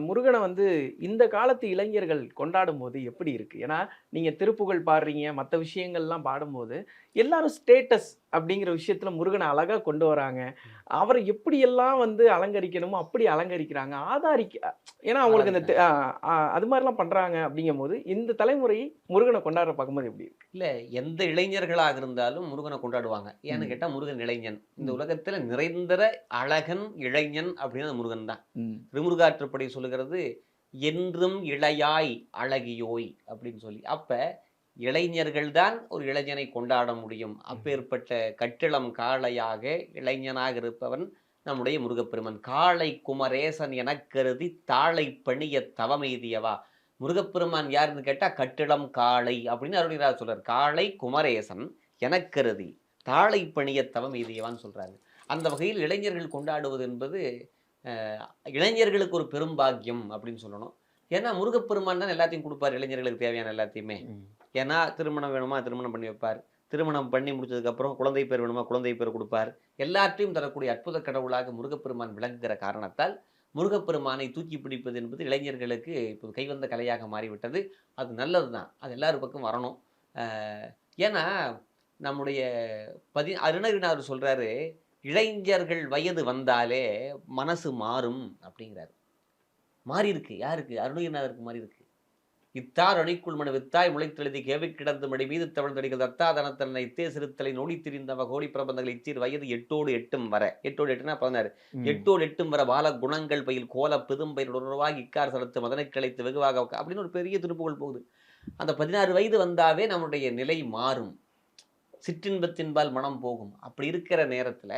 முருகனை வந்து இந்த காலத்து இளைஞர்கள் கொண்டாடும்போது எப்படி இருக்கு? ஏன்னா, நீங்க திருப்புகழ் பாடுறீங்க, மத்த விஷயங்கள்லாம் பாடும்போது, எல்லாரும் ஸ்டேட்டஸ் அப்படிங்கிற விஷயத்துல முருகன அழகா கொண்டு வராங்க. அவர எப்படியெல்லாம் வந்து அலங்கரிக்கணுமோ, அப்படி அலங்கரிக்கிறாங்க. ஏன்னா அவங்களுக்கு இந்த அழகுதான். அ அ அது மாரிலாம் பண்றாங்க அப்படிங்கும்போது, இந்த தலைமுறை முருகன கொண்டாடுற பார்க்கும்போது எப்படி இருக்கு? இல்ல எந்த இளைஞர்களாக இருந்தாலும் முருகன கொண்டாடுவாங்க. ஏன்னு ம், கேட்டா முருகன் இளைஞன். இந்த ம், உலகத்துல நிரந்தர அழகன், இளைஞன் அப்படின்னா அது முருகன் தான். ம், திருமுருகாற்றுப்படை சொல்லுகிறது, "என்றும் இளையாய் அழகியோய்" அப்படின்னு சொல்லி. அப்ப இளைஞர்கள் தான் ஒரு இளைஞனை கொண்டாட முடியும். ம், அப்பேற்பட்ட கட்டிளம் காளையாக இளைஞனாக இருப்பவன் நம்முடைய முருகப்பெருமான். "காளை குமரேசன் எனக் கருதி தாளை பணியத் தவமெய்தியவா." முருகப்பெருமான் யாருன்னு கேட்டா, "கட்டிடம் காளை" அப்படின்னு அருணகிரிநாதர் சொல்றார். "காளை குமரேசன் எனக் கருதி தாளை பணியத் தவமெய்தியவான்னு" சொல்றாரு. அந்த வகையில் இளைஞர்கள் கொண்டாடுவது என்பது, அ இளைஞர்களுக்கு ஒரு பெரும் பாக்கியம் அப்படின்னு சொல்லணும். ஏன்னா முருகப்பெருமான் தான் எல்லாத்தையும் குடுப்பார், இளைஞர்களுக்கு தேவையான எல்லாத்தையுமே. ம். ஏன்னா, திருமணம் வேணுமா? திருமணம் பண்ணி வைப்பார். திருமணம் பண்ணி முடிச்சதுக்கப்புறம் குழந்தை பேர் வேணுமா? குழந்தை பேர் குடுப்பார். எல்லாற்றையும் தரக்கூடிய அற்புத கடவுளாக முருகப்பெருமான் விளங்குகிற காரணத்தால், முருகப்பெருமானை தூக்கி பிடிப்பது என்பது இளைஞர்களுக்கு இப்போது கைவந்த கலையாக மாறிவிட்டது. அது நல்லது தான். அது எல்லார் பக்கம் வரணும். அ ஏன்னா, நம்முடைய அருணகிரிநாதர் சொல்றாரு, "இளைஞர்கள் வயது வந்தாலே மனசு மாறும்" அப்படிங்கிறாரு. மாறியிருக்கு. யாருக்கு? அருணகிரிநாதருக்கு மாறியிருக்கு. "இத்தார் அணிக்குள் மன வித்தாய் முளைத்தெழுதி கேவிக் கிடந்து மடி மீது தவழ்ந்தடிகள் தத்தாதனத்தன்னை இத்தே சிறுத்தலை நோடித் திரிந்தவ கோடிப் பிரபந்தங்கள் இச்சீர் வயது எட்டோடு எட்டும் வர." எட்டோடு எட்டுனா 16. ம். "எட்டோடு எட்டும் வர பால குணங்கள் பயில் கோலப் பெரும்பயிர் உணர்வாகி இக்கார் சலத்து மதனைக் கிளைத்து வெகுவாக" அப்படின்னு ஒரு பெரிய திருப்புகழ் போகுது. அந்த 16 வயது வந்தாவே நம்முடைய நிலை மாறும். சிற்றின்பத்தின்பால் மனம் போகும். அப்படி இருக்கிற நேரத்தில,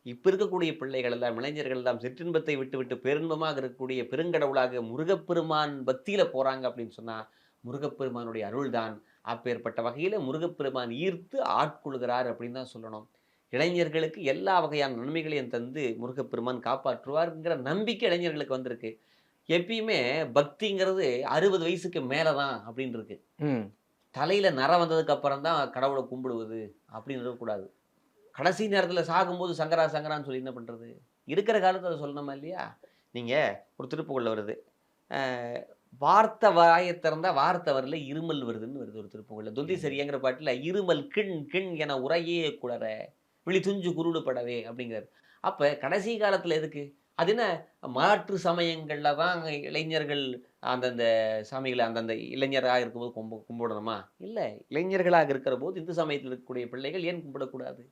இப்ப இருக்கக்கூடிய பிள்ளைகள் எல்லாம், இளைஞர்கள் எல்லாம் சிற்றின்பத்தை விட்டுவிட்டு பேரின்பமாக இருக்கக்கூடிய பெருங்கடவுளாக முருகப்பெருமான் பக்தியில போறாங்க அப்படின்னு சொன்னா, முருகப்பெருமானுடைய அருள்தான். அப்பேற்பட்ட வகையில முருகப்பெருமான் ஈர்த்து ஆட்கொள்கிறார் அப்படின்னு தான் சொல்லணும். இளைஞர்களுக்கு எல்லா வகையான நன்மைகளையும் தந்து முருகப்பெருமான் காப்பாற்றுவார்ங்கிற நம்பிக்கை இளைஞர்களுக்கு வந்திருக்கு. எப்பயுமே பக்திங்கிறது 60 வயசுக்கு மேல தான் அப்படின்னு இருக்கு. ம். தலையில நரை வந்ததுக்கு அப்புறம் தான் கடவுள கும்பிடுவது அப்படின்னு இருக்கக்கூடாது. கடைசி நேரத்தில சாகும்போது சங்கரா சங்கரான்னு சொல்லி என்ன பண்றது? இருக்கிற காலத்துல அத சொல்லணுமா இல்லையா? நீங்க ஒரு திருப்புகழ்ல வருது. அ "வார்த்த வாய திறந்தா வார்த்தை வரல, இருமல் வருதுன்னு" வருது ஒரு திருப்புகழ்ல. தொந்தி ம். சரியாங்கிற பாட்டுல, "இருமல் கிண் கிண் என உறையே குளற, விழி துஞ்சு குருடு படவே" அப்படிங்கிறாரு. அப்ப கடைசி காலத்துல எதுக்கு? அது என்ன மாற்று சமயங்கள்ல தான் இளைஞர்கள் அந்தந்த சாமிகள அந்தந்த இளைஞரா இருக்கும்போது கும்பிடணுமா? இல்ல. இளைஞர்களாக இருக்கிறபோது இந்து சமயத்தில் இருக்கக்கூடிய பிள்ளைகள் ஏன் கும்பிடக்கூடாது?